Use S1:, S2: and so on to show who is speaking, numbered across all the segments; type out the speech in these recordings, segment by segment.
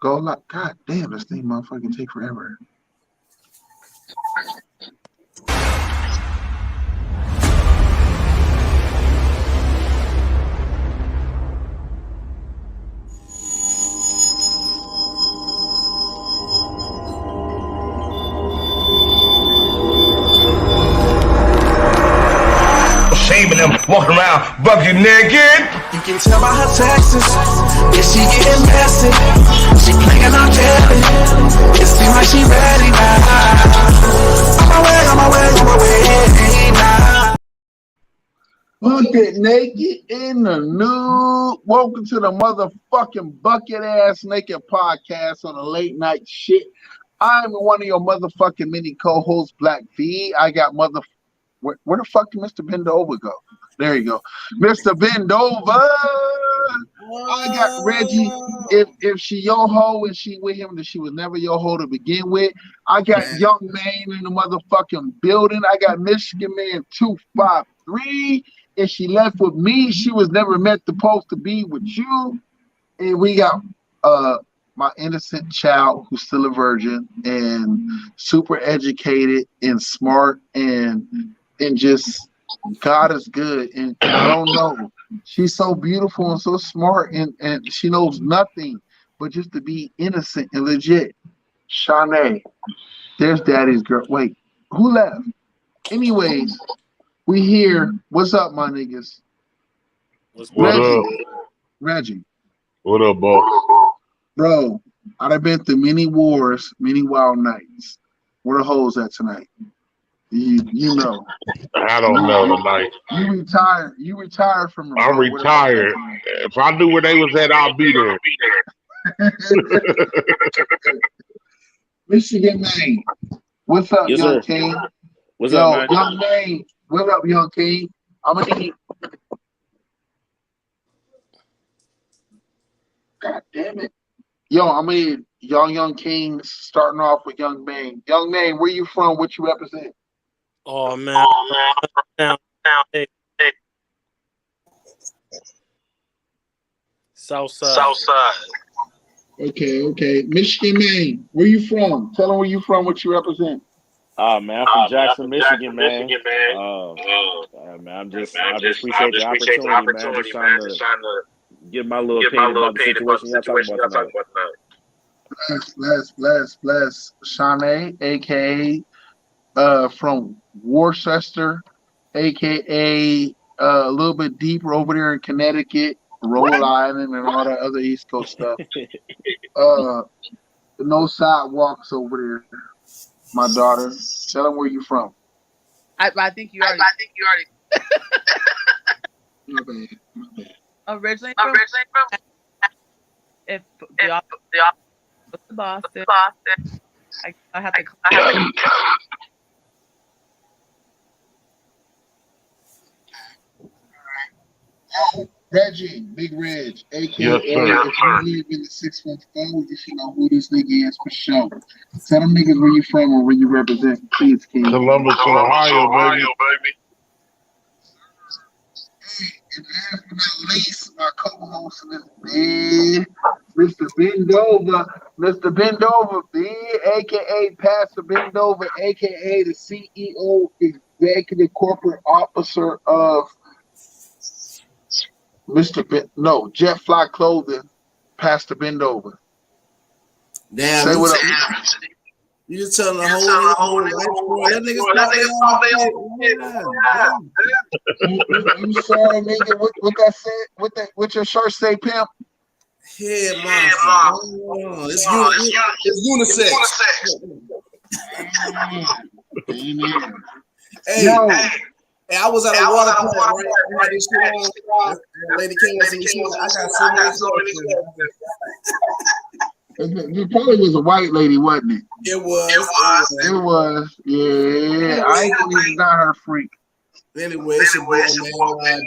S1: Go like, God damn, this thing motherfucking take forever.
S2: Shaming them, walking around bucket naked.
S3: You can tell by her texts, yeah, she getting messy. She playing on Kelly. It seems like she ready now. On my way now.
S1: Bucket naked in the nude. Welcome to the motherfucking bucket ass naked podcast on the late night shit. I'm one of your motherfucking mini co-hosts, Black V. I got Where the fuck did Mr. Bendover go? There you go. Mr. Bendover. I got Reggie. If she your hoe and she with him, then she was never your hoe to begin with. I got Young Man in the motherfucking building. I got Michigan Man 253. If she left with me, she was never meant supposed to be with you. And we got my innocent child who's still a virgin and super educated and smart and just God is good. And I don't know. She's so beautiful and so smart and she knows nothing but just to be innocent and legit. Shanae. There's daddy's girl. Wait, who left? Anyways, we here. What's up, my niggas?
S4: What up?
S1: Reggie.
S4: What up, boss?
S1: Bro, I've been through many wars, many wild nights. Where the hoes at tonight? You know.
S4: I don't know tonight.
S1: You retired from the
S4: I'm retired. If I knew where they was at, I'll be there.
S1: Michigan Man. What's up,
S5: yes,
S1: Young
S5: sir.
S1: King?
S5: What's
S1: Yo,
S5: up, man?
S1: Young Man. What up, Young King? I'm gonna need. God damn it. Yo, I'm gonna need Young King starting off with Young Man. Young Man, where you from? What you represent?
S5: Oh man. Hey. Southside.
S1: Okay. Michigan Man, where you from? Tell them where you from, what you represent.
S5: Man, I'm from Jackson, Michigan, man. Man, I just appreciate the opportunity, man. Just trying to get my little opinion about the situation y'all talking about tonight.
S1: Bless. Shanae, aka from Worcester, aka a little bit deeper over there in Connecticut, Rhode Island, and all that other East Coast stuff. No sidewalks over there. My daughter, tell them where you from.
S6: I think you already.
S1: My bad.
S6: Originally from Boston. I have to.
S1: Reggie, Big Reg, aka
S4: Yes, sir.
S1: if you live in the 614, you should know who this nigga is for sure. Tell them niggas where you from or where you represent, please, King.
S4: Columbus, Ohio, baby.
S1: And last but not least, my co-host in this bed, Mr. Bendover, aka Pastor Bendover, aka the CEO, Executive Corporate Officer of Jet Fly Clothing, Pastor Bendover.
S3: Damn,
S1: say what up.
S3: You just telling the whole life story. That nigga's
S1: I'm sorry, nigga. What that said? What your shirt say, pimp?
S3: Head monster. It's unisex. Hey, I was at a water park, right? I had this shit on. Lady came and said, I got so many.
S1: It probably was a white lady, wasn't it?
S3: It was.
S1: Yeah. I ain't gonna even not her freak.
S3: Anyway, it's your boy, man.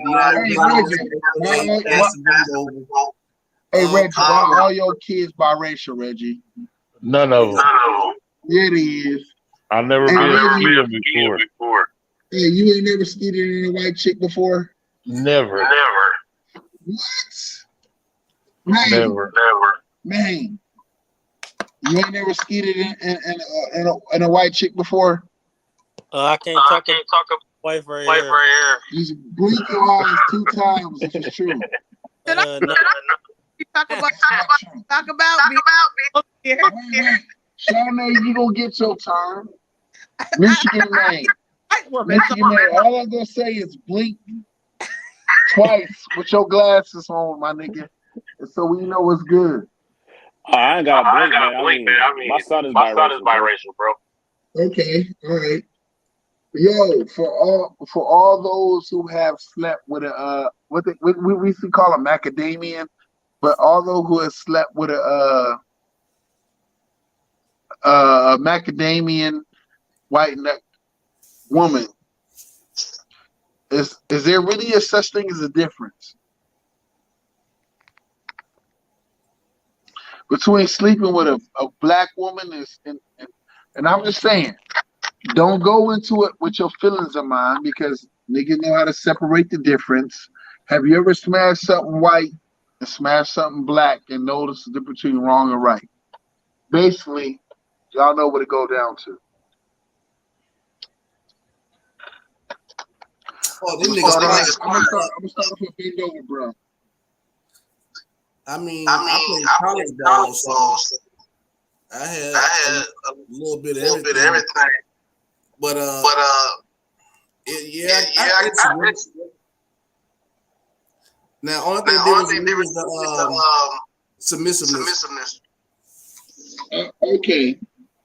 S1: Hey, Reggie, all your kids biracial, Reggie?
S4: None of them.
S1: Yeah, it is.
S4: I've never been before.
S1: Hey, you ain't never skeeted in a white chick before?
S4: Never.
S1: What? Man.
S4: Never.
S1: Man. You ain't never skeeted in a white chick before?
S7: I can't talk about wife right here.
S1: You blink your eyes 2 times if it's true.
S7: No.
S6: You talk about me. Here.
S1: Wait. Shawnee, you gonna get your turn. Michigan man.
S6: White woman.
S1: Michigan man. All I'm gonna say is blink twice with your glasses on, my nigga. So we know it's good.
S5: I ain't got a blink, man. I mean, my son is biracial, bro.
S1: Okay, all right. Yo, for all those who have slept with a what we used to call a macadamian, but all those who have slept with a macadamian white neck woman, is there really a such thing as a difference between sleeping with a black woman and I'm just saying, don't go into it with your feelings in mind because niggas know how to separate the difference. Have you ever smashed something white and smashed something black and noticed the difference between wrong and right? Basically, y'all know what it go down to.
S8: Oh,
S1: I'm gonna start off with bend over, bro.
S8: I played college ball, so I had a little bit of everything. But now only thing there was the submissiveness.
S1: Okay,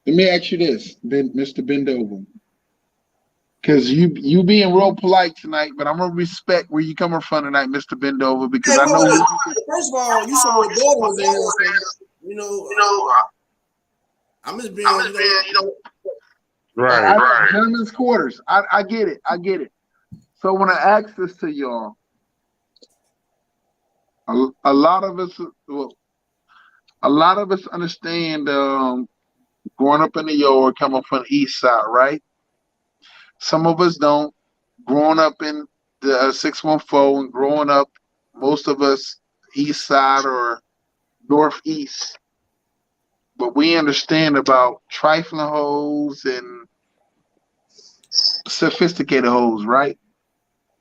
S1: let me ask you this, Mr. Bendover, because you being real polite tonight, but I'm gonna respect where you coming from tonight, Mr. Bendover, because I know.
S8: First of all, you saw what daughter was in here, so, I'm just being,
S4: Right.
S1: Gentlemen's quarters. I get it. So when I ask this to y'all, a lot of us understand growing up in the yard, coming from the east side, right? Some of us don't. Growing up in the 614 and growing up, most of us east side or northeast. But we understand about trifling hoes and sophisticated hoes, right?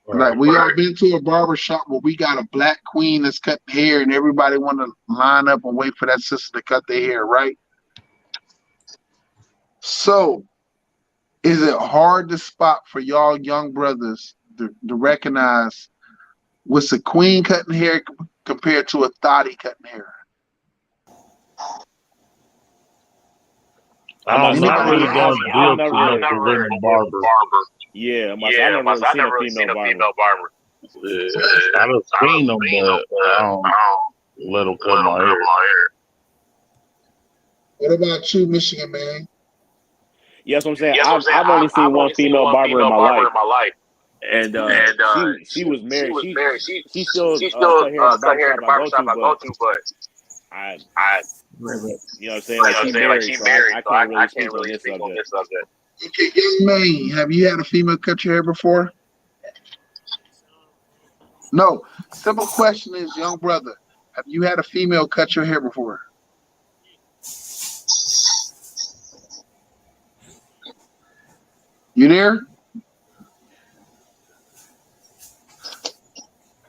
S1: Like we all been to a barber shop where we got a black queen that's cutting hair and everybody want to line up and wait for that sister to cut their hair, right? So is it hard to spot for y'all young brothers to recognize what's a queen cutting hair compared to a thotty cutting hair?
S4: I really don't deal too much with any barber.
S5: Yeah, I never really seen a female barber.
S4: I don't seen them, but I don't let them cut my hair.
S1: What about you, Michigan man?
S5: Yeah, that's what I'm saying. I've only seen one female barber in my life. And she was married. She still cut hair at the barbershop I go to, but I you know what I'm saying? Like she married, so I can't really speak on this subject.
S1: Okay, young man, have you had a female cut your hair before? No. Simple question is, young brother, have you had a female cut your hair before? You there?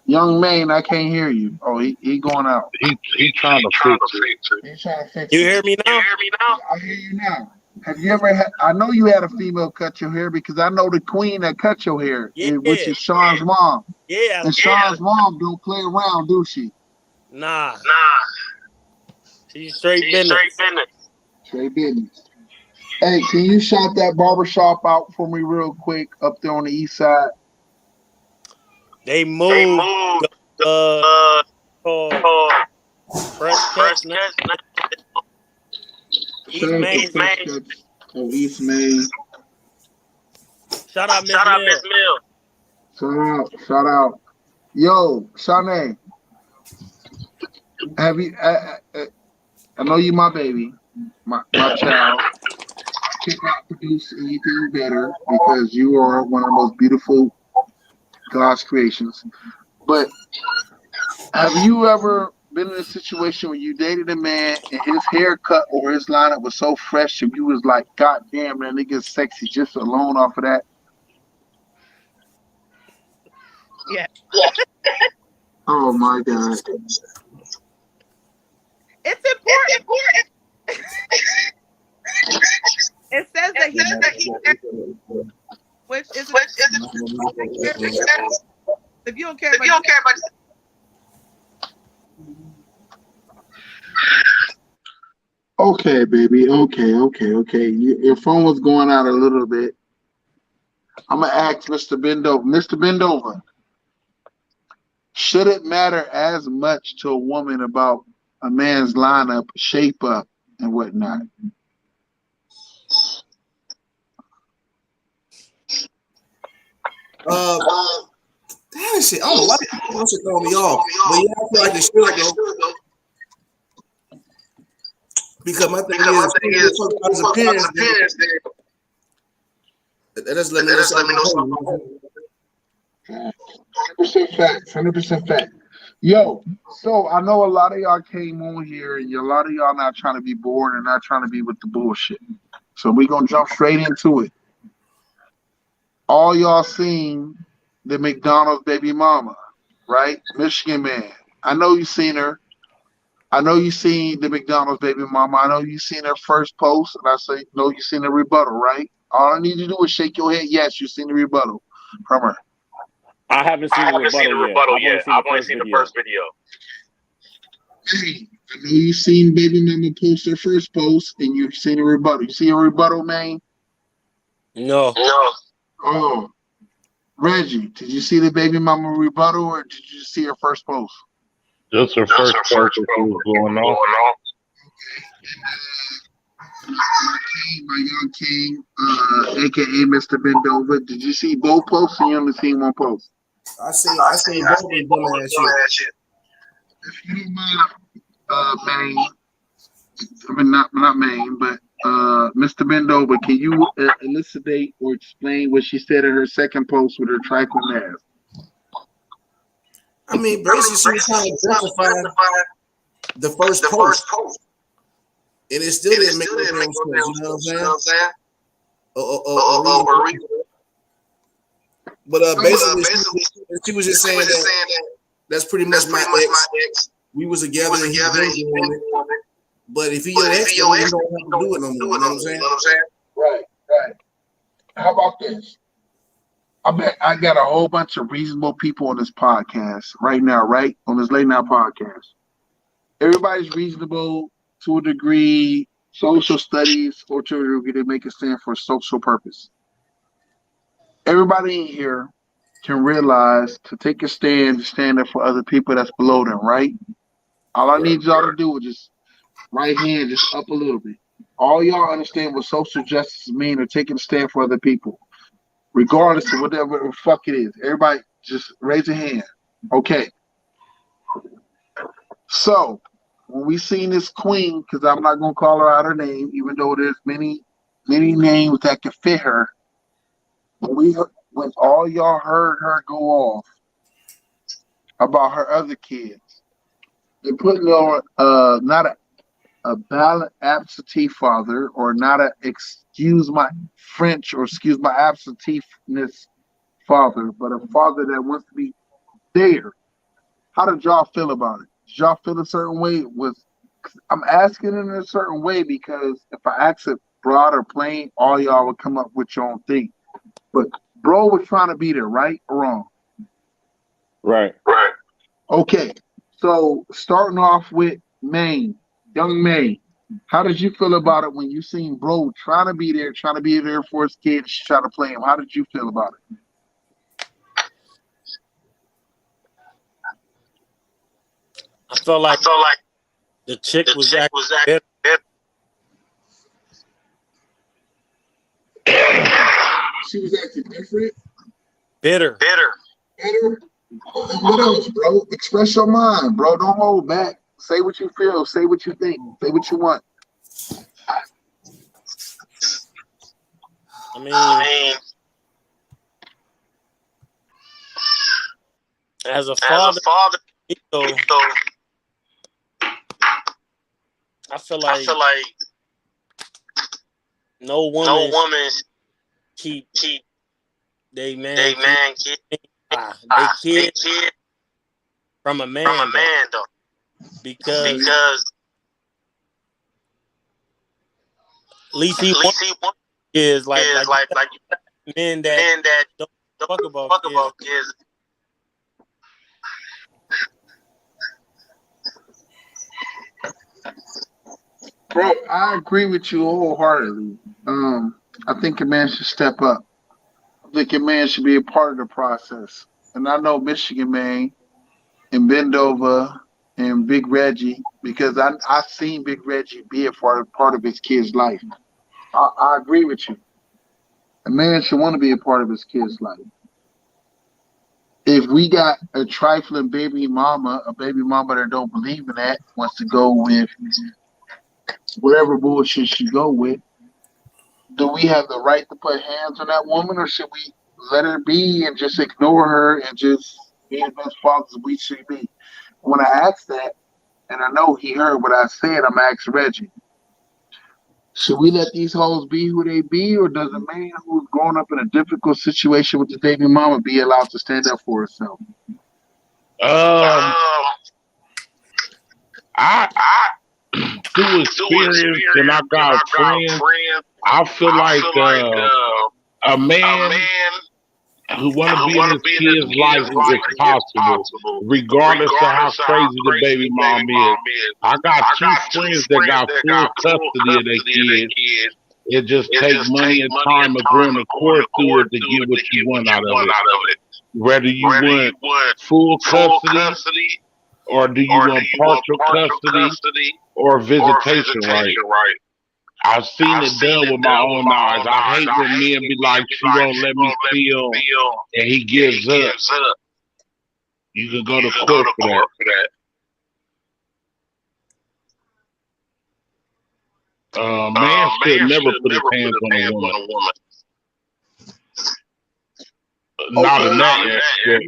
S1: Young man, I can't hear you. Oh, he going out.
S4: He trying to fix it.
S1: He's trying to fix
S7: You
S1: it.
S7: hear me now?
S1: I hear you now. Have you ever had? I know you had a female cut your hair because I know the queen that cut your hair, which is Sean's mom.
S7: Yeah.
S1: And Sean's mom don't play around, do she?
S7: Nah. She's straight business.
S1: Straight business. Hey, can you shout that barbershop out for me real quick up there on the east side?
S7: They moved. Fresh Cuts. East Main.
S1: East Main.
S7: Shout out Miss Mill.
S1: Shout out. Yo, Shanae. Have you? I know you, my baby, my child. Cannot produce anything better because you are one of the most beautiful God's creations. But have you ever been in a situation where you dated a man and his haircut or his lineup was so fresh and you was like, God damn, that nigga's sexy just alone off of that?
S6: Yeah.
S1: Oh my God.
S6: It's important. It says that he which is if you don't care about
S1: Okay, baby. Okay. Your phone was going out a little bit. I'm gonna ask Mr. Bendover. Mr. Bendover, should it matter as much to a woman about a man's lineup, shape up, and whatnot?
S8: That shit. I don't know why that shit throw me off. But yeah, I feel like it should though. Because my thing is his appearance. That doesn't let me know something.
S1: 100% fact. 100% fact. Yo, so I know a lot of y'all came on here, and a lot of y'all not trying to be bored and not trying to be with the bullshit. So we gonna jump straight into it. All y'all seen the McDonald's baby mama, right? Michigan man. I know you seen her. I know you seen the McDonald's baby mama. I know you seen her first post, and I say, no, you seen the rebuttal, right? All I need you to do is shake your head. Yes, you seen the rebuttal from her.
S5: I haven't seen the rebuttal yet. I've only seen the first video.
S1: Hey, I know you seen baby mama post her first post, and you've seen a rebuttal. You see a rebuttal, man?
S7: No.
S1: Oh, Reggie, did you see the baby mama rebuttal, or did you see her first post?
S4: Just her first post was going off.
S1: My young king, aka Mr. Bendover, did you see both posts, or you only seen one post?
S8: I seen both of them doing that shit.
S1: If you don't mind, Maine, I mean not Maine, but Mr. Bendover, can you elucidate or explain what she said in her second post with her trifling mask?
S8: I mean, basically, she was trying to justify the first post. And it still didn't make no sense, you know what I'm saying? But basically, she was just saying that that's pretty much my ex. We was together and he was doing it. But if he your ex, you don't have to do it no more. You know what I'm saying?
S1: Right. How about this? I bet I got a whole bunch of reasonable people on this podcast right now, right? On this late night podcast. Everybody's reasonable to a degree, social studies, or to a degree, they make it stand for a social purpose. Everybody in here can realize to take a stand up for other people that's below them, right? All I need y'all to do is just right hand just up a little bit. All y'all understand what social justice mean or taking a stand for other people, regardless of whatever the fuck it is. Everybody just raise a hand. Okay. So when we seen this queen, because I'm not gonna call her out her name, even though there's many names that can fit her. When all y'all heard her go off about her other kids, they're putting on not a valid absentee father, or not a excuse my French or excuse my absenteeness father, but a father that wants to be there. How did y'all feel about it? Did y'all feel a certain way? I'm asking in a certain way because if I ask it broad or plain, all y'all would come up with your own thing. But bro was trying to be there, right or wrong?
S5: Right.
S1: Okay. So starting off with Maine, young Maine, how did you feel about it when you seen bro trying to be there for his kids, trying to play him? How did you feel about it?
S7: I felt like the chick was acting bitter.
S1: She was acting different.
S7: Bitter.
S1: What else, bro? Express your mind, bro. Don't hold back. Say what you feel. Say what you think. Say what you want.
S7: I mean, as a father, I feel like no woman keep they man kid from a man though. Because at least he is like men that don't fuck about kids.
S1: Bro, I agree with you wholeheartedly. I think a man should step up. I think a man should be a part of the process. And I know Michigan Man and Bendova and Big Reggie, because I seen Big Reggie be a part of his kid's life. I agree with you. A man should want to be a part of his kid's life. If we got a trifling baby mama that don't believe in that, wants to go with whatever bullshit she go with, do we have the right to put hands on that woman, or should we let her be and just ignore her and just be the best fathers we should be? When I asked that, and I know he heard what I said, I'm asking Reggie, should we let these hoes be who they be, or does a man who's grown up in a difficult situation with his baby mama be allowed to stand up for herself?
S4: Through experience, and I got friends, I feel like a man who want to be in his kid's life is possible, regardless of how crazy the baby mom is. I got two friends that got full custody of their kids. It just takes money and time of going to court through it to get what you want out of it. Whether you want full custody, or do you want partial custody, or visitation right? I've seen it done with my own eyes. I hate when men be like, she won't let me feel, and he gives up. You can go to court for that. Man should never put his hands on a woman. Not in that aspect.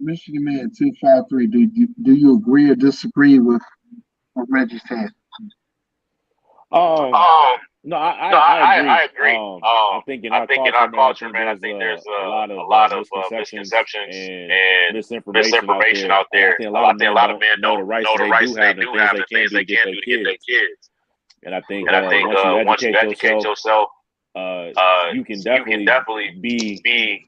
S1: Michigan Man 253. Do you agree or disagree with what Reggie said?
S5: No, I agree. I think in our culture, man, I think there's a lot of misconceptions and misinformation out there. I think a lot of men know the rights they do have, the things they can do to get their kids. And I think once you educate yourself, you can definitely be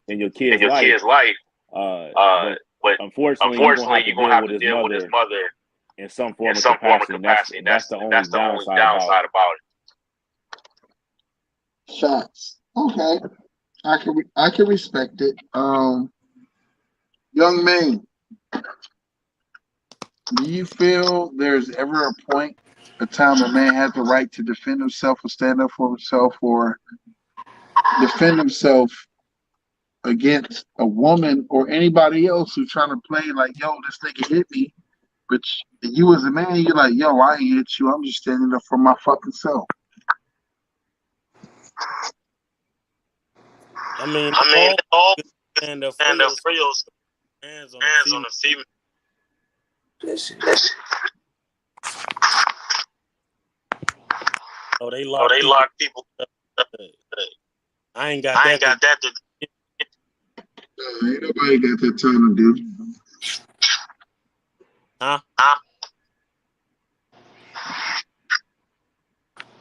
S5: in your kid's life. But unfortunately, you're gonna have to deal with his mother in some form of capacity. That's the only downside about it.
S1: Shots. Okay. I can respect it. Young man, do you feel there's ever a time a man has the right to defend himself or stand up for himself, or defend himself against a woman or anybody else who's trying to play like, yo, this nigga hit me, but you as a man, you're like, yo, I ain't hit you, I'm just standing up for my fucking self?
S7: I mean, all stand up for your hands on the female. Oh, they lock people. I ain't got that.
S1: Ain't nobody got that time to do.
S7: Huh?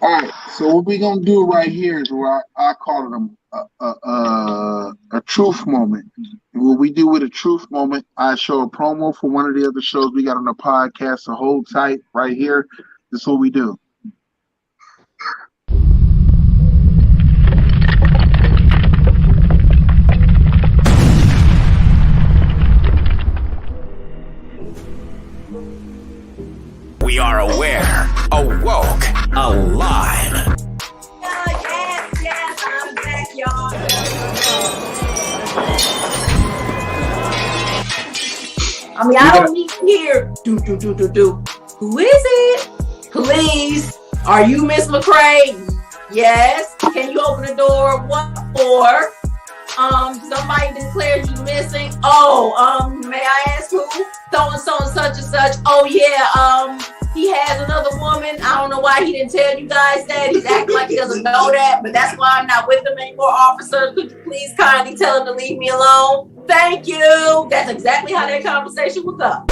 S1: All right. So what we gonna do right here is where I call it a truth moment. And what we do with a truth moment, I show a promo for one of the other shows we got on the podcast. So hold tight right here. This is what we do.
S3: We are aware, awoke, alive.
S9: Yes, I'm back, y'all. I mean, I don't need to hear do. Who is it? Please, are you Miss McCray? Yes. Can you open the door? What for? Somebody declared you missing. Oh, may I ask who? So and so and such and such. Oh yeah, he has another woman. I don't know why he didn't tell you guys that. He's acting like he doesn't know that, but that's why I'm not with him anymore, officer. Could you please kindly tell him to leave me alone? Thank you. That's exactly how that conversation was up.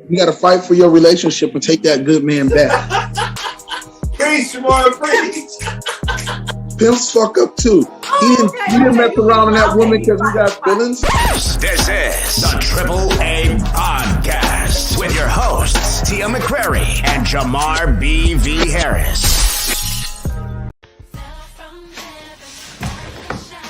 S1: You got to fight for your relationship and take that good man back.
S8: Preach, Jamar, preach.
S1: Pimps fuck up too. He didn't mess around with that woman because he got feelings.
S10: This is the Triple A Podcast with your hosts, Tia McCrary and Jamar B.V. Harris.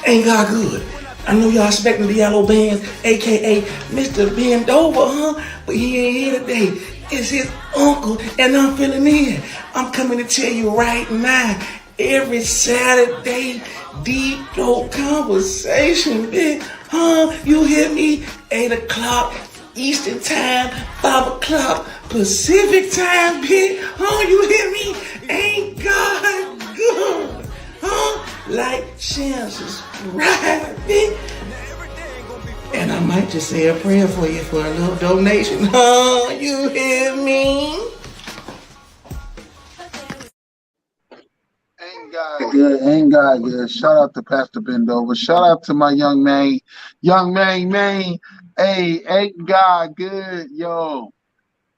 S3: Ain't God good? I know y'all expecting the yellow bands, aka Mr. Bend Over, huh? But he ain't here today. It's his uncle, and I'm filling in. I'm coming to tell you right now, every Saturday, Deep Throat Conversation, bitch. Huh? You hear me? 8 o'clock Eastern Time, 5 o'clock Pacific Time, bitch. Huh? You hear me? Ain't God good? Huh? Like, share, subscribe, bitch. And I might just say a prayer for you for a little donation. Huh? You hear me?
S1: Ain't God good. Shout out to Pastor Bendover. Shout out to my young man. Hey, ain't God good, yo.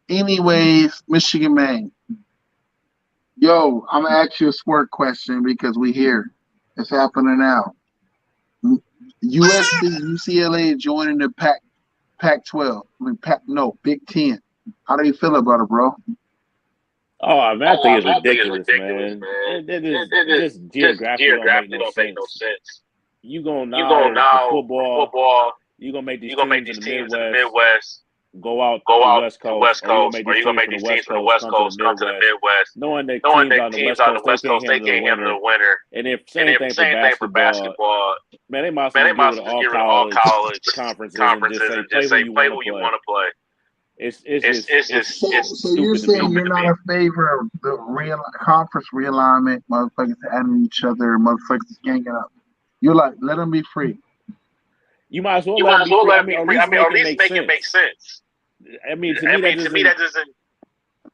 S1: Anyways, Michigan man. Yo, I'm gonna ask you a sport question because we here. It's happening now. USC, UCLA joining the Pac-12. Big Ten. How do you feel about it, bro?
S5: Oh, I mean, I think it's ridiculous, man. It just geographically don't make no sense. You gonna now for football. You gonna make these teams in the Midwest go out to the West Coast, or you gonna make these teams from the West Coast come to the Midwest, knowing that teams on the West Coast they can't handle the winter. And if same thing for basketball, man, they might as well get rid of all college conferences and just say play who you want to play. It's
S1: so you're saying you're not in favor of the conference realignment, motherfuckers adding each other, motherfuckers ganging up. You're like, let them be free.
S5: You might as well let them be free. I mean, at least make it make sense. I mean, to me, that doesn't.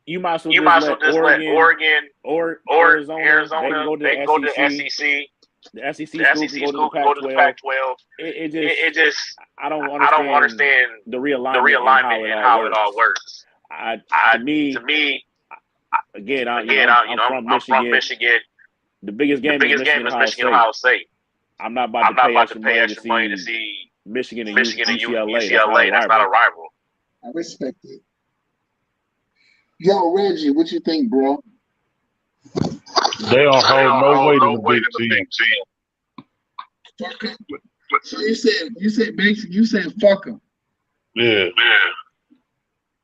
S5: You might as well just let Oregon or Arizona they can go to the SEC. The SEC school can go to the Pac-12. It just I don't understand the realignment and how it all works. To me, again, I'm from Michigan. The biggest game is Michigan-Ohio State. I'm not about to pay extra money to see Michigan and UCLA. That's not a rival.
S1: I respect it. Yo, Reggie, what you think, bro?
S4: They don't hold no weight in the Big
S1: Ten. So you said fuck them.
S4: Yeah.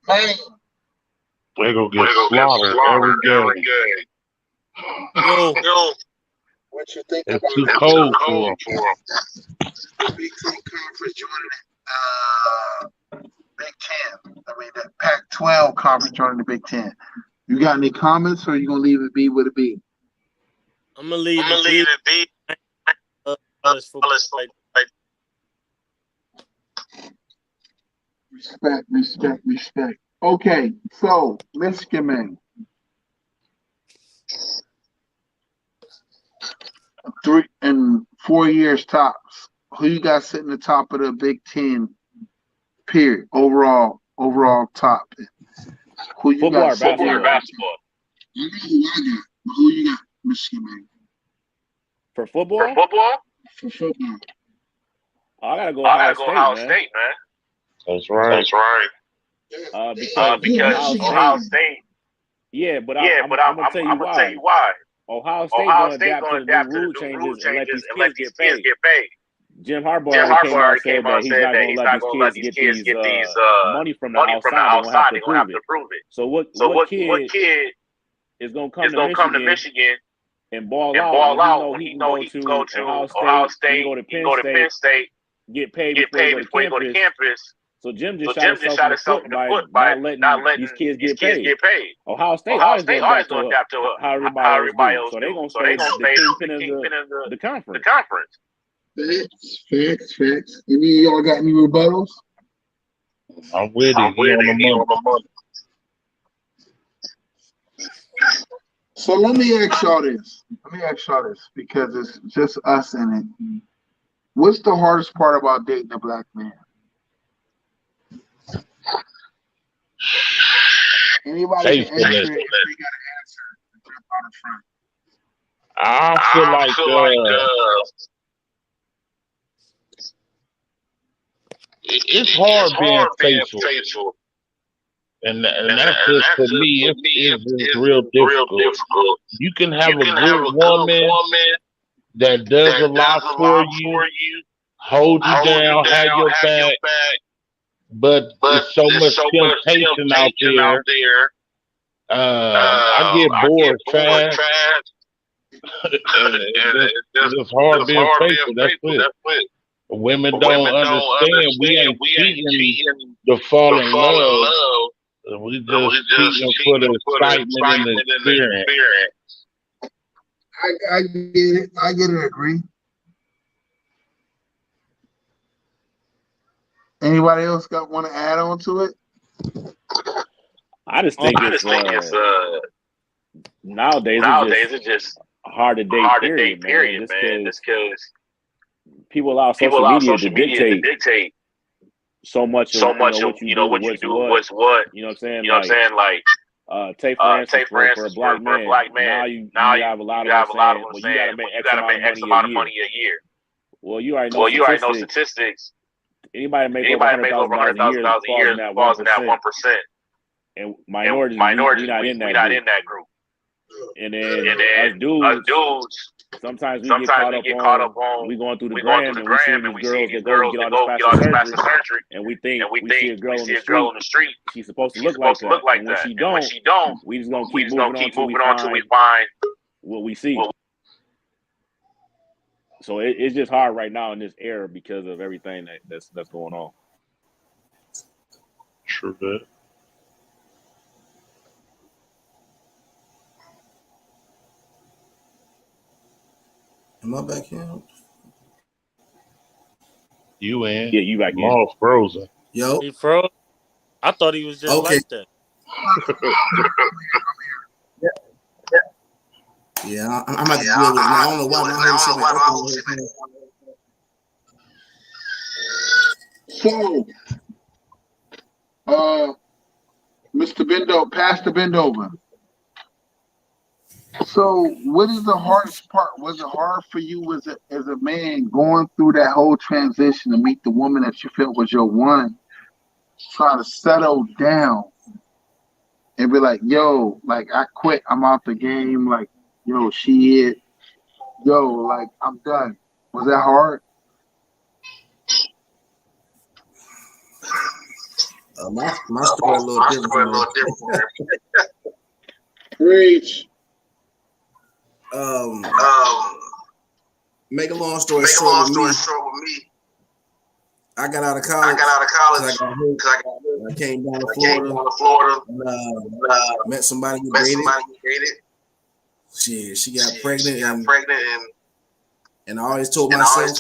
S1: Man.
S4: They gonna get slaughtered every game.
S7: Yo.
S1: What you think
S4: it's
S1: about
S4: too cold for them.
S1: The Big Ten Conference joining Big Ten. I mean, the Pac-12 Conference joining the Big Ten. You got any comments, or you gonna leave it be what it be?
S7: I'm gonna leave it be.
S1: Respect. Okay, so Michigan man. 3 and 4 years tops. Who you got sitting at the top of the Big Ten? Period. Overall top. Who you
S5: football
S1: got?
S5: Football or basketball?
S1: You know who you got, Michigan man?
S5: For football?
S1: For football.
S5: I gotta go Ohio State, man.
S4: That's right.
S5: Because Ohio State. Yeah, but I'm gonna tell you why. Ohio State gonna adapt to the new rule changes and let these kids get paid. Jim Harbaugh came out and said that he's not gonna let these kids get these money from the outside. They're gonna have to prove it. So what kid is gonna come to Michigan and ball out when he know he can go to Ohio State, he can go to Penn State, get paid before he go to campus. So Jim just shot himself in the foot by not letting these kids get paid. Ohio State always going to adapt to how everybody else do. So they're going to stay the kingpin of the conference.
S1: Facts. Any of y'all got any rebuttals?
S4: I'm with it.
S1: So let me ask y'all this. Because it's just us in it. What's the hardest part about dating a black man? Anybody can answer it if they got an answer.
S4: I feel like it's hard being faithful. And that's just for me, it's real difficult. You can have a good woman that does a lot for you, hold you down, have your back, but there's so much temptation out there. I get bored fast. It's hard being faithful. That's it. Women don't understand. We ain't cheating to fall in love. We just cheating for the excitement and the experience.
S1: I get it. I get it. Agree. Anybody else want to add on to it?
S5: I just think it's nowadays it's just hard to date. Period, man. Just because people allow social media to dictate so much of what you do, what's what. You know what I'm saying? Like, take for instance, for a black man, now you have a lot of them saying, well, you gotta make X amount of money a year. Well, you already know statistics. Anybody make over $100,000 a year falls in that 1%. And minorities, we're not in that group. And then us dudes, sometimes we get caught up on we going through the gram and we see these girls that go get all this plastic surgery, and we think we see a girl on the street. She's supposed to look like that. And when she don't, we just gonna keep moving on until we find what we see. So it's just hard right now in this era because of everything that's going on.
S4: Sure did.
S8: Am I back here?
S4: You in?
S5: Yeah, you back in.
S4: All frozen.
S8: Yo.
S7: He froze? I thought he was just like that.
S8: Yeah, I'm about to deal with it. I don't know why my whole shit like
S1: So, Mr. Bendo, Pastor Bendover. So, what is the hardest part? Was it hard for you as a man going through that whole transition to meet the woman that you felt was your one, trying to settle down and be like, yo, like, I quit, I'm out the game, like, yo, she it, yo, like, I'm done. Was that hard?
S8: My story a little different.
S1: Preach.
S8: Make a long story short with me. I got out of college. Because I came down to Florida. Met somebody who dated. She got pregnant. And I always told myself,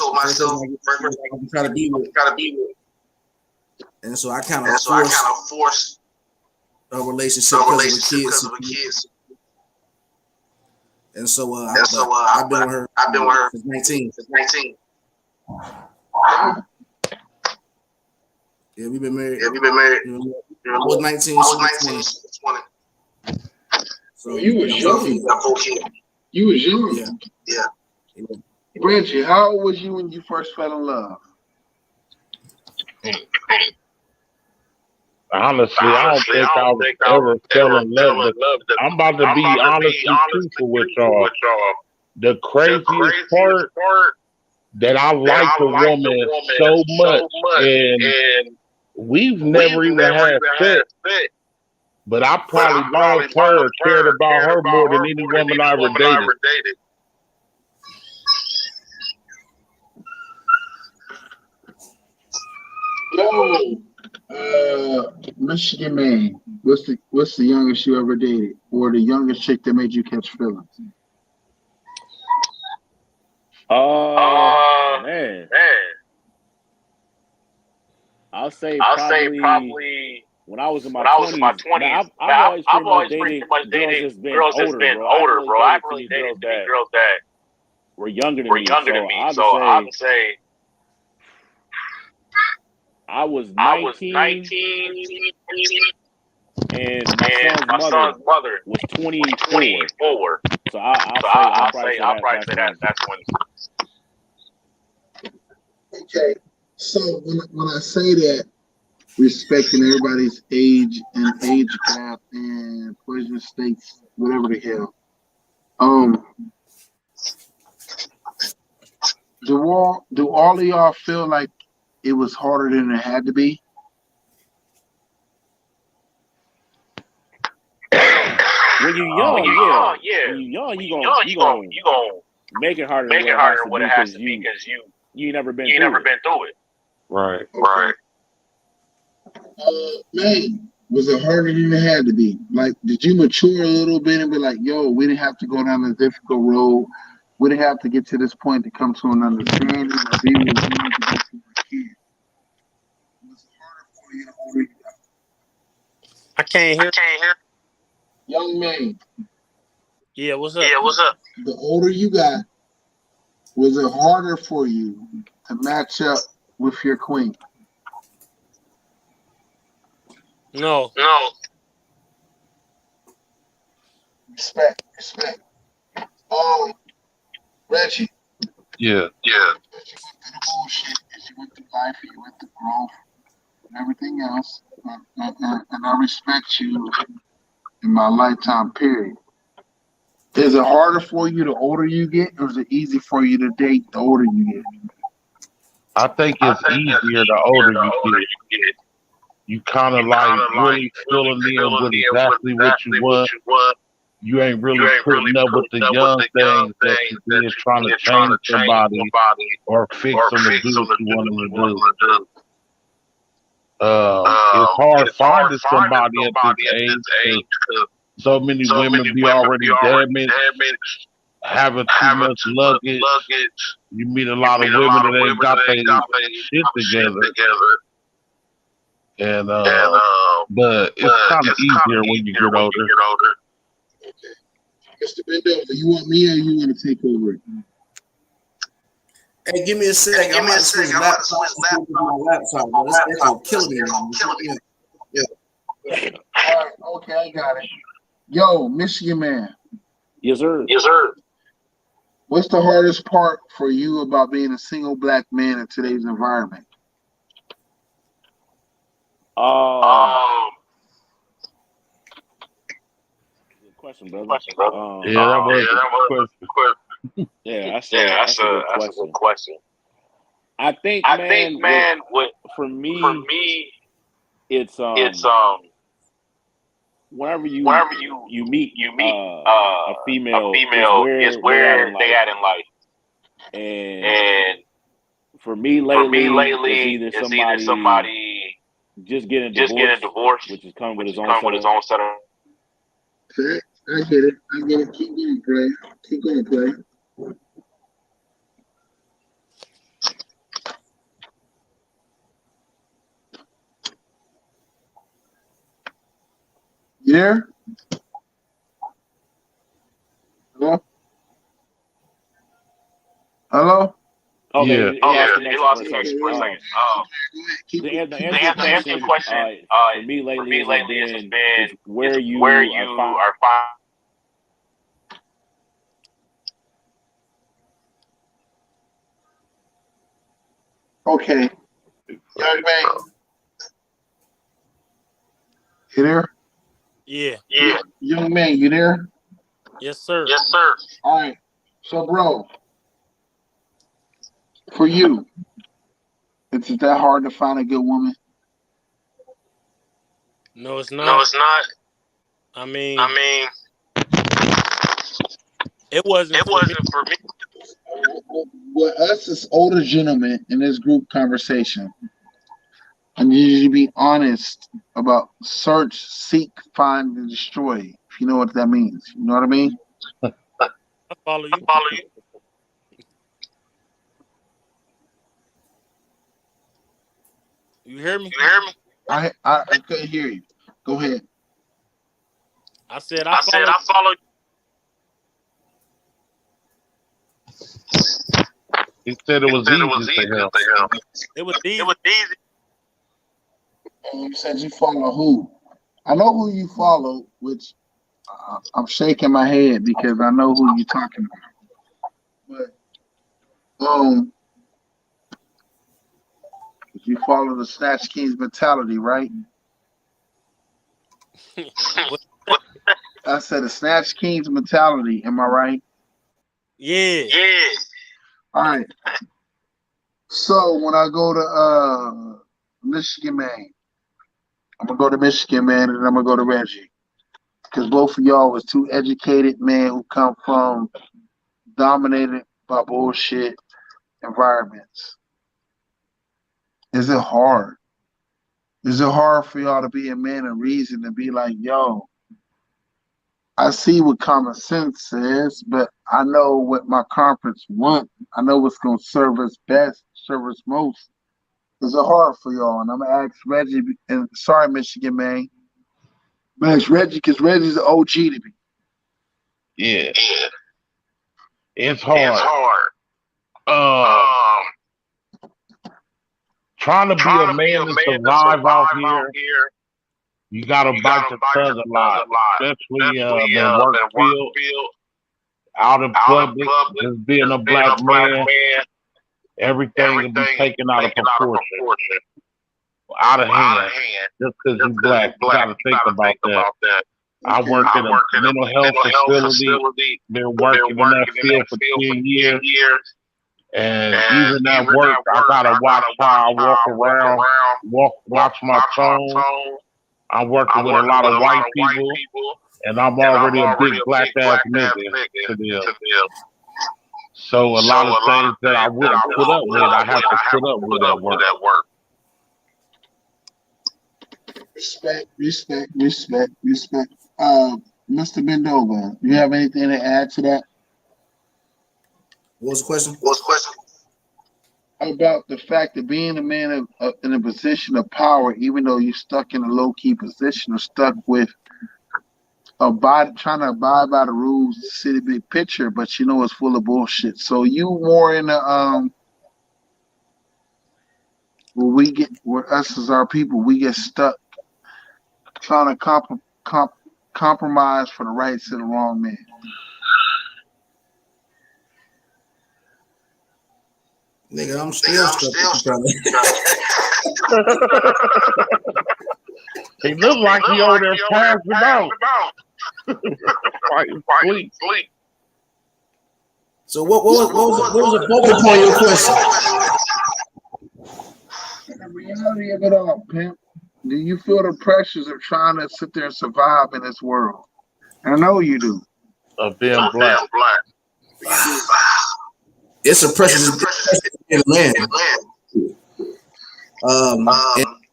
S8: I'm trying to be with. And so I kind of forced a relationship because of the kids. And so I've been with her since 19. Yeah, we've been married. I was 19. She was 20. So
S1: you was young. You was young.
S8: Yeah.
S1: Reggie, how old was you when you first fell in love?
S4: Honestly, I don't think I've ever fell in love. I'm about to be honest and truthful with y'all. The craziest part that I like the woman so much, and we've never even had sex, but I probably loved her, cared about her more than any woman I ever dated.
S1: Michigan man, what's the youngest you ever dated, or the youngest chick that made you catch feelings?
S5: Man. I'll say probably when I was in my 20s, I've always pretty much dated girls that's been older, bro. I haven't really dated many girls that
S11: were younger than me.
S5: So I would say I was 19, and my son's mother
S11: was
S5: 24. So I'll probably say that's when.
S1: Okay, so when I say that, respecting everybody's age and age gap and pleasure states, whatever the hell, do all of y'all feel like it was harder than it had to be?
S5: When you're young, When you're young, you gonna make it harder than what it has to be because you never been through it.
S4: Right.
S1: Man, was it harder than it had to be? Like, did you mature a little bit and be like, yo, we didn't have to go down this difficult road. We didn't have to get to this point to come to an understanding or be with to get to a kid. Was it harder for you the older you got?
S7: I can't hear.
S1: Young man.
S7: Yeah, what's up?
S1: The older you got, was it harder for you to match up with your queen?
S7: No.
S1: Respect. Reggie.
S4: Yeah.
S1: As you went through the bullshit, as you went through life, you went through growth and everything else, and I respect you in my lifetime period. Is it harder for you the older you get, or is it easy for you to date the older you get?
S4: I think it's easier the older you get. You kind of like really filling in with exactly what you want. You ain't really putting up with the young things that you did trying to change somebody or fix them to do what you want them to do. It's hard finding somebody at this age because so many women be already damaged, having too much luggage. You meet a lot of women that ain't got their shit together. And but it's kind of easier when you get older.
S1: Okay. Mr. Mendoza, you want me or you want to take over it?
S8: Hey, give me a second. I'm about to switch my laptop, bro. That's gonna kill me. Yeah.
S1: All right, okay, I got it. Yo, Michigan man.
S5: Yes, sir.
S1: What's the hardest part for you about being a single black man in today's environment?
S5: Good question, brother.
S4: That was a question.
S5: That's a good question. I think, man, for me, it's whenever you meet a female is where they at in life. And for me lately, it's either somebody just getting divorced, which is coming with his own set of.
S1: I get it. Keep going, play. You there? Hello?
S5: Okay,
S4: Yeah.
S5: He lost connection for a second. The answer to the question, for me lately has been where you are fine.
S1: Okay. Young man. You there?
S7: Yeah.
S1: Young man, you there?
S7: Yes, sir.
S1: All right. So, bro, for you, is it that hard to find a good woman?
S7: No, it's not. I mean, it wasn't for me.
S1: With us as older gentlemen in this group conversation, I need you to be honest about search, seek, find, and destroy. If you know what that means. You know what I mean?
S7: I follow you. You hear me?
S1: I couldn't hear you. Go ahead.
S7: I said I follow.
S4: He said it was easy for him.
S7: It was easy.
S1: And you said you follow who? I know who you follow, which I'm shaking my head because I know who you're talking about. But you follow the Snatch Kings mentality, right? I said the Snatch Kings mentality. Am I right?
S7: Yeah.
S1: All right. So when I go to Michigan Man, I'm gonna go to Michigan Man, and I'm gonna go to Reggie, because both of y'all was two educated men who come from dominated by bullshit environments. Is it hard? Is it hard for y'all to be a man of reason and be like, yo, I see what common sense says, but I know what my conference want. I know what's going to serve us best, serve us most. Is it hard for y'all? And I'm going to ask Reggie, and sorry, Michigan Man. I'm going to ask Reggie because Reggie's an OG to me.
S4: Yeah. It's hard. Trying to be a man and survive out here, you gotta bite the tongue a lot, especially the work field, out in public, just being a black man. Everything can be taken out of proportion, out of hand, just because you're black. You gotta think about that. I work in a mental health facility, been working in that field for 10 years. And even at work, I gotta watch how I walk around, watch my tone. I'm working with a lot of white people, and I'm already a big black ass nigga to them. So a lot of things that I wouldn't put up with, I have to put up with at work.
S1: Respect. Mr. Mendoza, you have anything to add to that?
S8: What was the question?
S1: About the fact that being a man in a position of power, even though you're stuck in a low-key position or stuck with trying to abide by the rules to see the big picture, but you know it's full of bullshit. So you more in the where us as our people, we get stuck trying to compromise for the rights of the wrong man.
S8: Nigga, I'm still stuck.
S4: He look like he over there passing out. Sleep.
S8: So what was the focal point of your question?
S1: The reality of it all, pimp. Do you feel the pressures of trying to sit there and survive in this world? I know you do.
S4: Of being black.
S8: It's a pressure to be a man.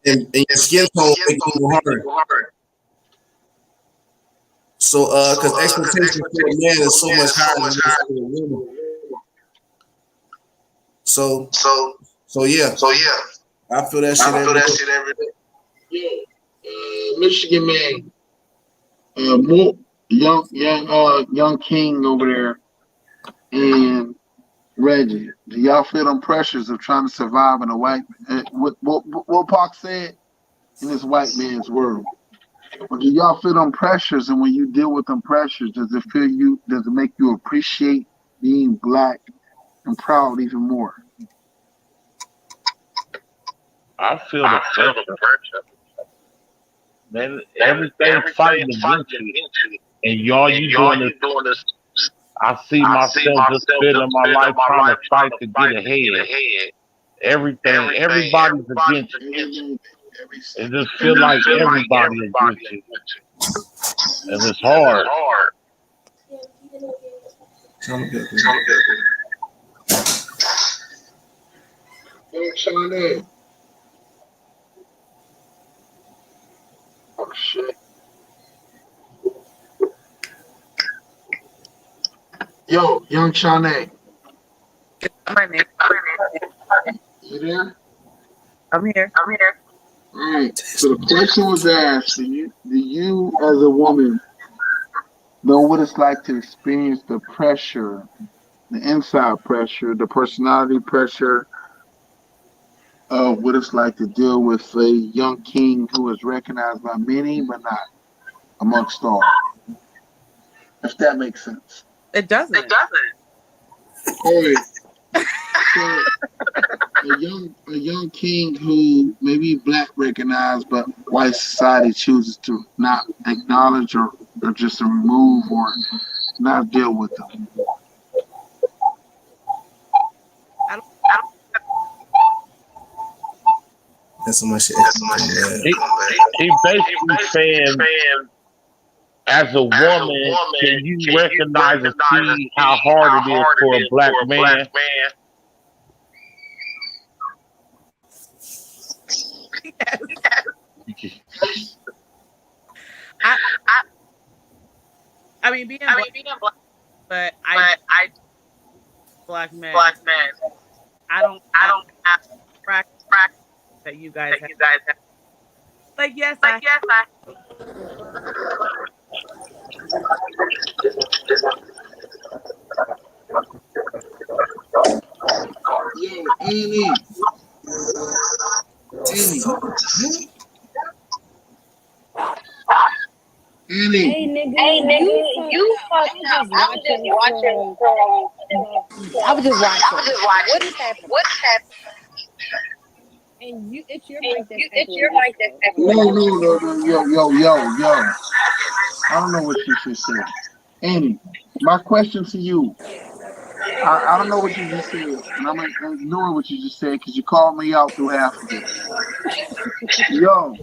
S8: And your skin tone makes you harder. So, because expectation for a man is so much higher than for a woman. So yeah. I feel that shit every day.
S1: Yeah, Michigan Man, more young King over there, and Reggie. Do y'all feel them pressures of trying to survive in a white? What Pac said in this white man's world. But do y'all feel them pressures? And when you deal with them pressures, does it make you appreciate being black and proud even more?
S4: I feel the pressure. Man, everything fighting against you. And y'all, you doing this. I see myself just spending my life trying to fight to get ahead. Everybody's against you. It just feel like everybody against you. And it's hard.
S1: Oh shit. Yo, young Shawnee.
S6: I'm right there.
S1: You there?
S6: I'm here.
S1: Alright, so the question was asked, do you as a woman know what it's like to experience the pressure, the inside pressure, the personality pressure of what it's like to deal with a young king who is recognized by many but not amongst all? If that makes sense.
S6: It doesn't.
S1: Hey, so a young king who maybe black recognized, but white society chooses to not acknowledge or just remove or not deal with them.
S8: That's so much shit.
S4: He basically saying, as a woman, can you recognize and see how hard it is for a black man?
S6: I mean, being black, but I black man. I don't have practice that you guys have. Like yes, I.
S1: Yo, Annie.
S12: Hey nigga, you fucked up. I was just watching. What is happening? And it's your mic that's
S1: No. Yo. I don't know what you just said. Annie, my question to you. I don't know what you just said, and I'm ignoring what you just said because you called me out through half of it. Yo,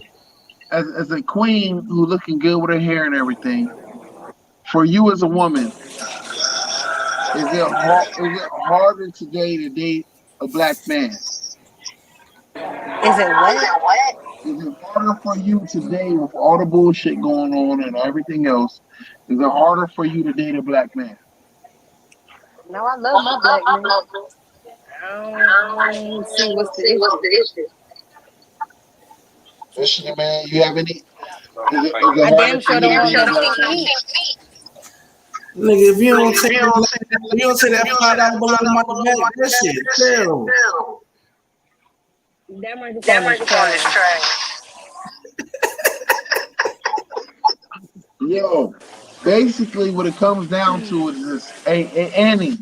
S1: as a queen who looking good with her hair and everything, for you as a woman, is it harder today to date a black man?
S12: Is it what?
S1: Is it harder for you today with all the bullshit going on and everything else? Is it harder for you to date a black man?
S12: No, I love my black man. I don't see what's the issue.
S1: Especially, man, you have any?
S12: I damn sure don't want to.
S8: Nigga, if you don't take that $5 below my back, that shit terrible.
S12: That microphone is trash.
S1: Yo, basically what it comes down to is this. Hey, Annie,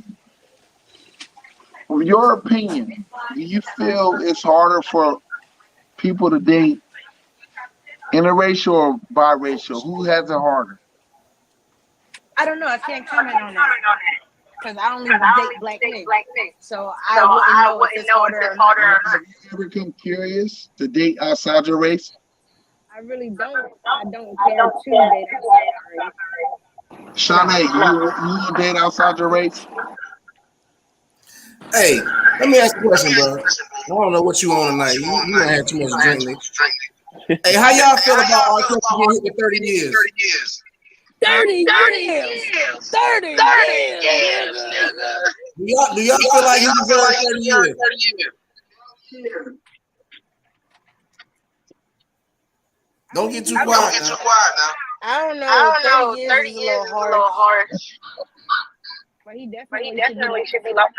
S1: from your opinion, do you feel it's harder for people to date interracial or biracial? Who has it harder?
S12: I don't know. I can't comment on that because I don't even date black men. So I wouldn't know if it's harder or not.
S1: Have you ever become curious to date outside your race?
S12: I really don't. I don't care to date outside my race.
S1: Shanae, you date outside your race?
S8: Hey, let me ask you a question, bro. I don't know what you on tonight. You don't have too much drink, nigga. Hey, how y'all feel about R. Kelly getting hit for 30 years?
S12: 30 years.
S8: Do y'all feel like he deserves 30 years? Don't get too quiet now.
S12: I don't know. 30 years is a little harsh. But he definitely should be like.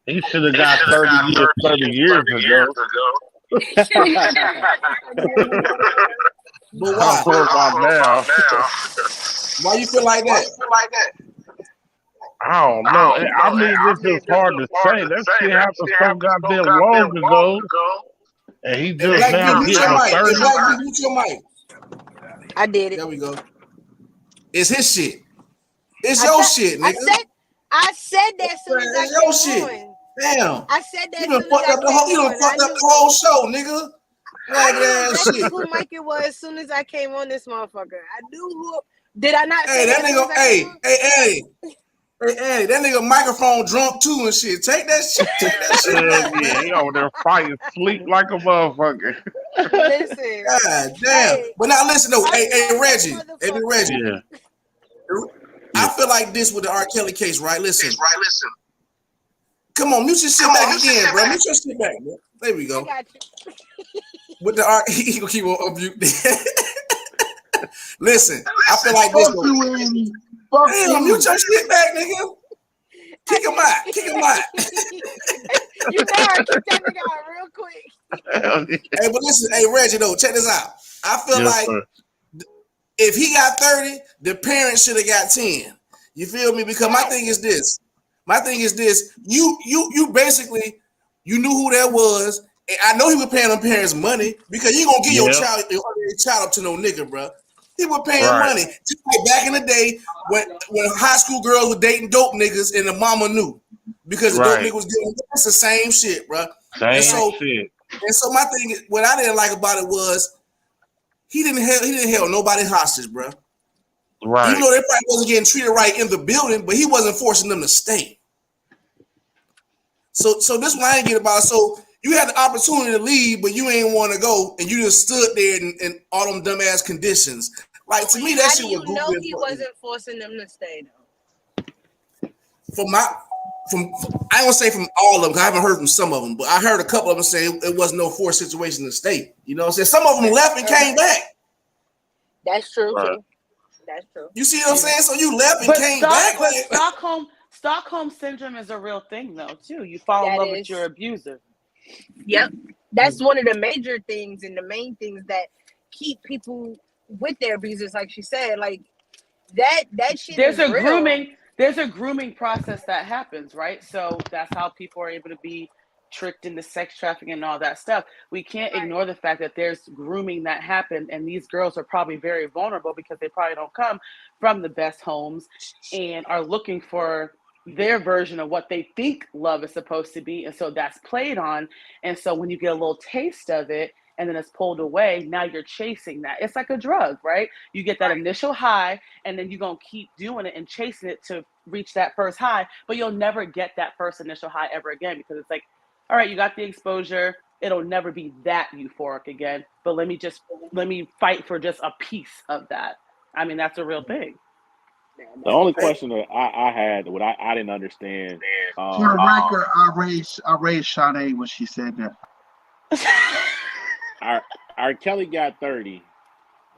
S4: He should have got 30 years ago.
S8: But why? Why you feel like that?
S4: I don't know. I mean, this is hard to say. That shit happened so goddamn long ago. And he just now getting 30.
S8: Mute your mic.
S12: I did it.
S8: There we go. It's his shit. It's your shit, nigga.
S12: I said that as soon as I came on.
S8: Damn.
S12: I said that.
S8: You done fucked up the whole show, nigga.
S12: That's who Mike it was as soon as I came on this motherfucker. I knew who. Did I not say
S8: that nigga? Hey, that nigga microphone drunk too and shit. Take that shit.
S4: Yeah, he over there fighting sleep like a motherfucker.
S12: Listen.
S8: God damn. But now listen though. Hey, Reggie.
S4: Yeah.
S8: I feel like this with the R. Kelly case, right? Listen. Come on, mute your shit back again, bro. Mute your shit back, bro. There we go.
S12: I got you.
S8: with the he gonna keep on mute. Listen, I feel like this. Damn, mute your shit back, nigga. Kick him out. Kick him out.
S12: You better kick that nigga out real quick.
S8: Hey, but listen, hey Reggie, though, check this out. I feel like if he got 30, the parents should have got 10. You feel me? Because my thing is this. You basically knew who that was. And I know he was paying them parents money because you gonna give your child up to no nigga, bro. He was paying money. Just like back in the day when high school girls were dating dope niggas and the mama knew because the dope nigga was doing it's the same shit, bro. Same shit. And so my thing, what I didn't like about it was he didn't held nobody hostage, bro. Right. Even though they probably wasn't getting treated right in the building, but he wasn't forcing them to stay. So this one I ain't get about. So you had the opportunity to leave, but you ain't want to go, and you just stood there in all them dumbass conditions. Like to me, that shit was goofy.
S12: How do you know he wasn't forcing them to stay though? From I ain't gonna say from all of them, because I haven't heard from some of them, but I heard a couple of them say it was no forced situation to stay. You know what I'm saying? Some of them left and came back. That's true too. That's true.
S8: You see what I'm saying? So you left and came back.
S6: But Stockholm syndrome is a real thing though too. You fall in love with your abuser.
S12: Yep. That's one of the major things and the main things that keep people with their abusers, like she said. Like that shit. There's
S6: a grooming process that happens, right? So that's how people are able to be tricked into sex trafficking and all that stuff. We can't ignore the fact that there's grooming that happened, and these girls are probably very vulnerable because they probably don't come from the best homes and are looking for their version of what they think love is supposed to be, and so that's played on. And so when you get a little taste of it and then it's pulled away, now you're chasing that. It's like a drug, right? You get that initial high and then you're gonna keep doing it and chasing it to reach that first high, but you'll never get that first initial high ever again, because it's like, all right, you got the exposure, it'll never be that euphoric again, but let me fight for just a piece of that. I mean, that's a real thing.
S5: The only question that I had, what I didn't understand.
S1: For the record, I raised Sade when she said that.
S5: Our Kelly got 30.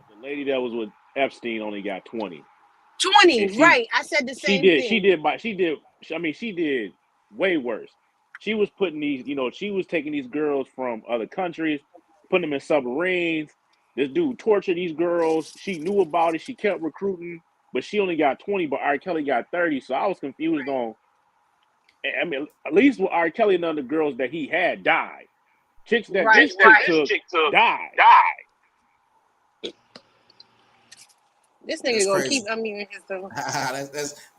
S5: The lady that was with Epstein only got 20.
S12: 20, right? I said the same thing.
S5: She did way worse. She was putting she was taking these girls from other countries, putting them in submarines. This dude tortured these girls. She knew about it. She kept recruiting. But she only got 20, but R. Kelly got 30. So I was confused on. I mean, at least with R. Kelly and other girls that he had died. Chicks that this chick took died.
S12: This nigga gonna keep unmuting himself.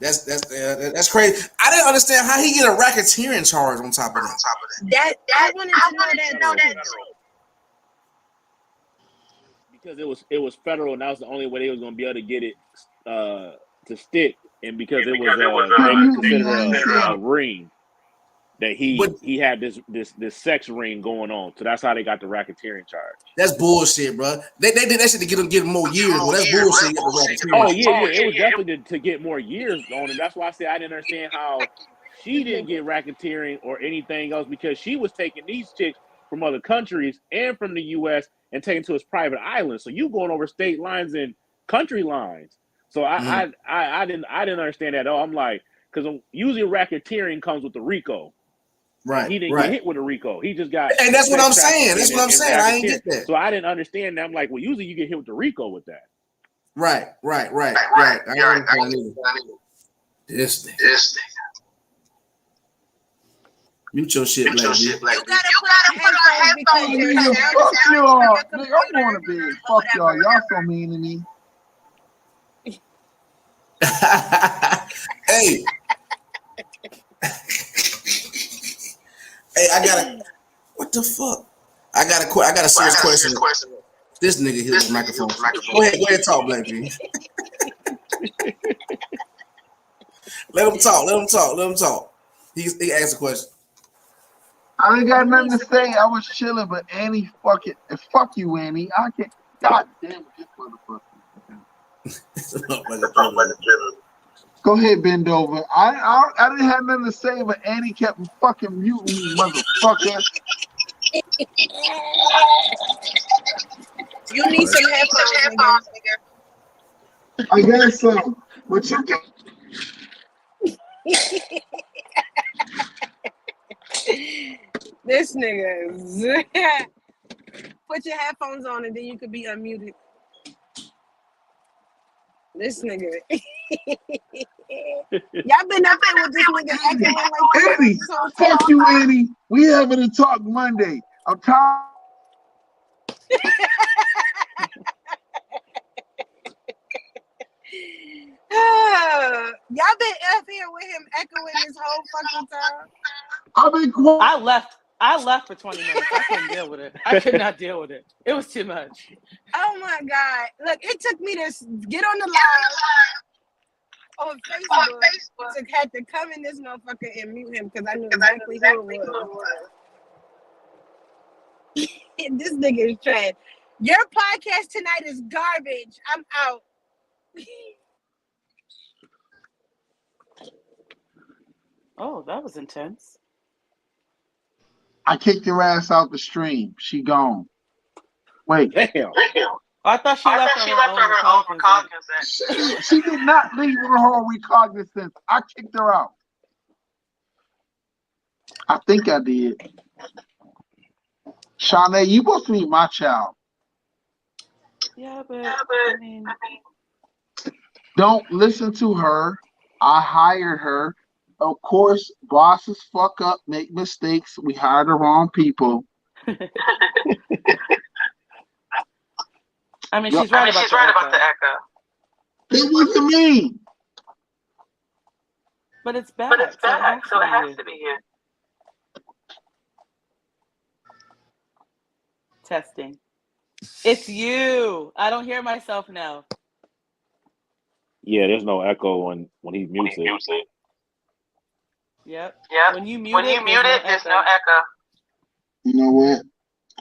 S8: That's crazy. I didn't understand how he get a racketeering charge on top of that.
S12: I wanted to know that too.
S5: Because it was federal, and that was the only way they was gonna be able to get it to stick, and because it was considered a ring that he had this sex ring going on, so that's how they got the racketeering charge.
S8: That's bullshit, bro. They did that shit to get him more years. Well, that's bullshit.
S5: Oh yeah, it was definitely to get more years on it. That's why I said I didn't understand how she didn't get racketeering or anything else, because she was taking these chicks from other countries and from the U.S. and taking to his private island. So you going over state lines and country lines. So I didn't understand that at all. I'm like, because usually racketeering comes with the RICO.
S8: Right.
S5: He didn't get hit with a RICO. He just got.
S8: And that's what I'm saying. That's what I'm saying. I didn't get that.
S5: So I didn't understand that. I'm like, well, usually you get hit with the RICO with that.
S8: Right. This nigga. Mute your shit, Black B.
S12: You gotta put on headphones.
S1: Fuck y'all. Nigga, I want to be. Fuck y'all. Y'all so mean to me.
S8: Hey. Hey, what the fuck? I got a serious question. This nigga hit the microphone. Go ahead, talk, Black B. Let him talk. He asked a question.
S1: I ain't got nothing to say. I was chilling, but Annie, fuck you, Annie. I can't. God damn it, this motherfucker. Go ahead, bend over. I didn't have nothing to say, but Annie kept fucking muting me, motherfucker.
S13: You need some headphones, nigga.
S1: I got some, but you can.
S13: This nigga. Put your headphones on and then you could be unmuted. This nigga. Y'all been up there with this nigga echoing like
S1: Eddie, fuck you, Eddie. We having a talk Monday. I'm tired.
S13: Y'all been up here with him echoing this whole fucking time.
S1: I've been quiet.
S6: I left for 20 minutes. I couldn't deal with it. I could not deal with it. It was too much.
S13: Oh my God. Look, it took me to get on the live on Facebook to have to come in this motherfucker and mute him because I knew exactly who it was. This nigga is trash. Your podcast tonight is garbage. I'm out.
S6: Oh, that was intense.
S1: I kicked her ass out the stream. She gone. Wait.
S5: Damn.
S6: I thought she left on her own recognizance.
S1: She did not leave on her own recognizance. I kicked her out. I think I did. Shawnee, you supposed to be my child.
S6: Yeah, but I mean,
S1: don't listen to her. I hired her. Of course, bosses fuck up, make mistakes. We hire the wrong people.
S6: I mean, she's right about the echo.
S1: It wasn't me.
S6: But it's bad. So it has to be here. Testing. It's you. I don't hear myself now.
S5: Yeah, there's no echo when he mutes it.
S6: Yep. When you mute it, there's no echo.
S1: You know what?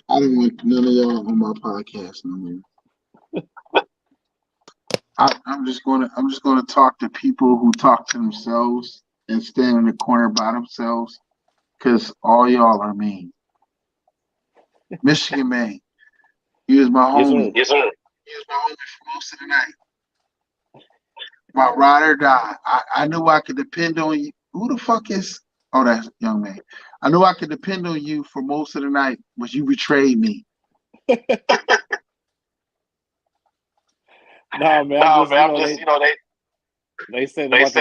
S1: I don't want none of y'all on my podcast no more. I'm just gonna talk to people who talk to themselves and stand in the corner by themselves, because all y'all are mean. Michigan man, he was my homie.
S5: Yes, sir.
S1: He was my homie for most of the night. My ride or die. I knew I could depend on you. Who the fuck is? Oh, that's young man. I knew I could depend on you for most of the night, but you betrayed me.
S5: Nah, man. I'm just, they said about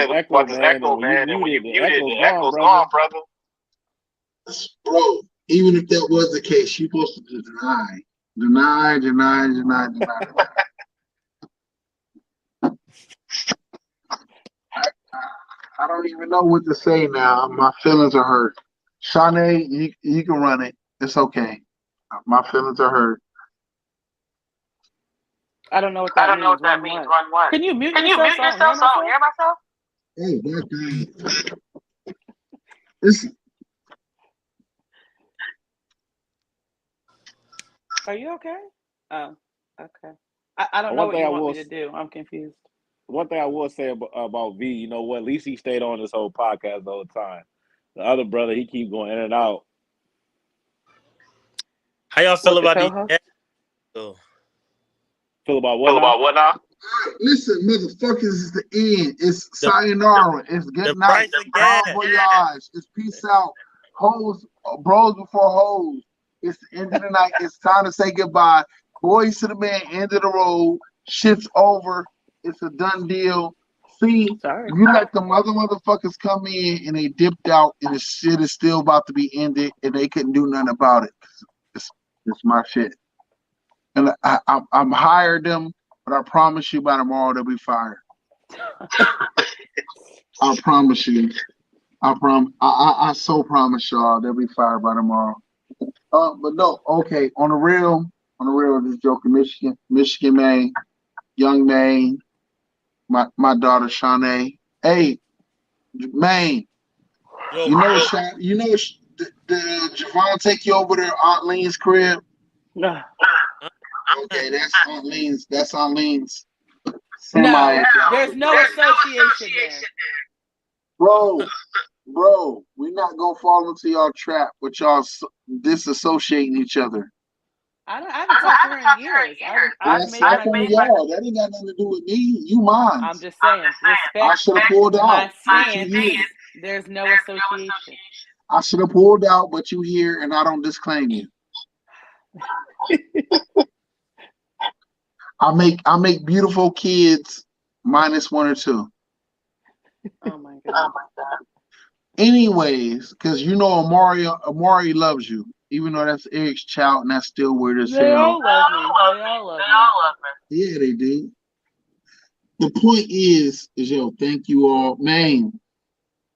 S5: this echo, man, and when you mute it, the echo's gone, brother.
S1: Bro, even if that was the case, you're supposed to deny. I don't even know what to say now. My feelings are hurt. Shawnee, you can run it. It's okay. My feelings are hurt.
S6: I don't know what that means. Run what? Can you mute yourself so I don't hear myself?
S1: Hey, that guy. Listen.
S6: Are you okay? Oh, okay. I don't know what you want me to do. I'm confused.
S5: One thing I will say about V, you know what? At least he stayed on this whole podcast the whole time. The other brother, he keep going in and out.
S7: How y'all feel about these?
S5: Feel about what now?
S1: Listen, motherfuckers, it's the end. It's sayonara. It's good night. Bon voyage. It's peace out. Hoes, bros before hoes. It's the end of the night. It's time to say goodbye. Boys to the man, end of the road. Shit's over. It's a done deal. See, you let the motherfuckers come in and they dipped out and the shit is still about to be ended and they couldn't do nothing about it. It's my shit. And I'm hired them, but I promise you by tomorrow they'll be fired. I promise you. I so promise y'all they'll be fired by tomorrow. But no, okay. On the real, this joking Michigan man, young man, my daughter Shawnee. Hey, Maine, you know did Javon take you over to Aunt Lean's crib?
S6: No.
S1: Okay, that's Aunt Lean's. That's Aunt Lean's.
S6: No, there's no association there.
S1: Bro, Bro, we're not gonna fall into y'all trap with y'all disassociating each other.
S6: I haven't talked to her in years. I've made
S1: That's on y'all. That ain't got nothing to do with me. You mine.
S6: I'm just saying,
S1: I should have pulled out.
S6: my
S1: But you
S6: stance.
S1: here.
S6: There's no association.
S1: I should have pulled out, but you here, and I don't disclaim you. I make beautiful kids minus 1 or 2.
S6: Oh my god.
S1: Anyways, because you know Amari loves you, even though that's Eric's child, and that's still weird as
S6: They
S1: hell.
S6: all love me. They all love me.
S1: Yeah, they do. The point is yo, thank you all, man.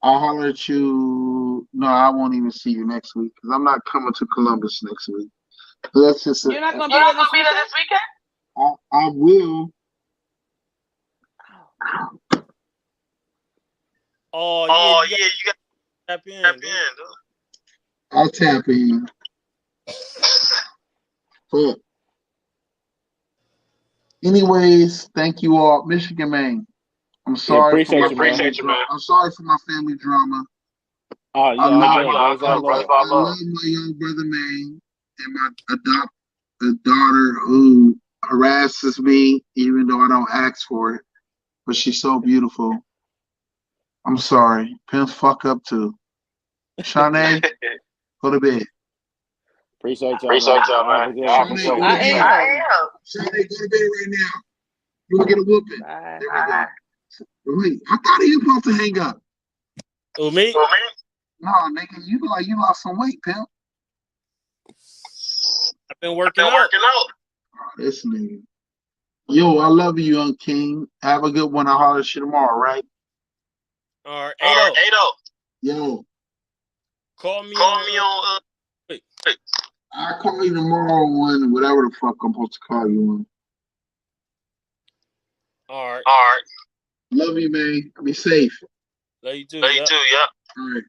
S1: I'll holler at you. No, I won't even see you next week because I'm not coming to Columbus next week. That's just
S6: You're not gonna be there this weekend?
S1: I will.
S7: Oh yeah, you got to tap in.
S1: I'll tap in. But anyways, thank you all. Michigan man. I'm sorry for my I'm sorry for my family drama.
S5: Oh, yeah,
S1: I love
S5: I
S1: my young brother man and my daughter who harasses me even though I don't ask for it. But she's so beautiful. I'm sorry. Pimps fuck up too. Shanae, go to bed.
S5: Appreciate y'all, man.
S1: Shanae, go to bed. Shanae, go to bed right now. You will get a whooping. There we go. Wait, I thought he was supposed to hang up.
S7: Who, me?
S1: No, nigga, you look like you lost some weight, pimp.
S7: I've been working out.
S1: Oh, this nigga. Yo, I love you, young king. Have a good one. I'll holler at you tomorrow, right?
S7: All right, Ado.
S1: Yo.
S7: Call me on.
S1: I'll call you tomorrow on whatever the fuck I'm supposed to call you on.
S7: All right.
S1: Love you, man. Be safe.
S7: Love you too.
S1: All right.